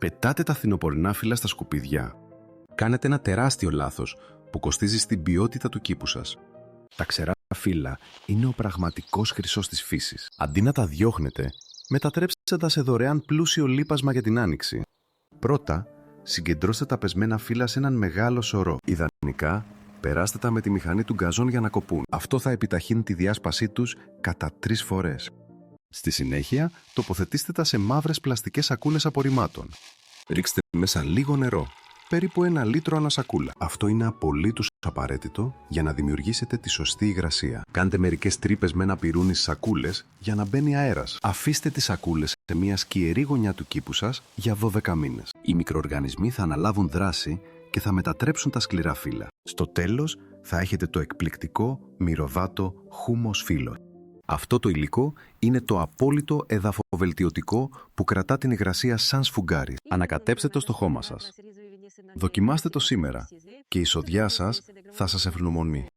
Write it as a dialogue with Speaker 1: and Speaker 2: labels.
Speaker 1: Πετάτε τα φθινοπορεινά φύλλα στα σκουπίδια. Κάνετε ένα τεράστιο λάθος που κοστίζει στην ποιότητα του κήπου σας. Τα ξερά φύλλα είναι ο πραγματικός χρυσός της φύσης. Αντί να τα διώχνετε, μετατρέψτε τα σε δωρεάν πλούσιο λίπασμα για την άνοιξη. Πρώτα, συγκεντρώστε τα πεσμένα φύλλα σε έναν μεγάλο σωρό. Ιδανικά, περάστε τα με τη μηχανή του γκαζόν για να κοπούν. Αυτό θα επιταχύνει τη διάσπασή τους κατά 3 φορές. Στη συνέχεια, τοποθετήστε τα σε μαύρες πλαστικές σακούλες απορριμμάτων. Ρίξτε μέσα λίγο νερό, περίπου 1 λίτρο ανά σακούλα. Αυτό είναι απολύτως απαραίτητο για να δημιουργήσετε τη σωστή υγρασία. Κάντε μερικές τρύπες με ένα πιρούνι στις σακούλες για να μπαίνει αέρας. Αφήστε τις σακούλες σε μια σκιερή γωνιά του κήπου σας για 12 μήνες. Οι μικροοργανισμοί θα αναλάβουν δράση και θα μετατρέψουν τα σκληρά φύλλα. Στο τέλος, θα έχετε το εκπληκτικό μυρωδάτο χούμος φύλλο. Αυτό το υλικό είναι το απόλυτο εδαφοβελτιωτικό που κρατά την υγρασία σαν σφουγγάρι. Ανακατέψτε το στο χώμα σας. Δοκιμάστε το σήμερα και η εισοδιά σας θα σας ευγνωμονεί.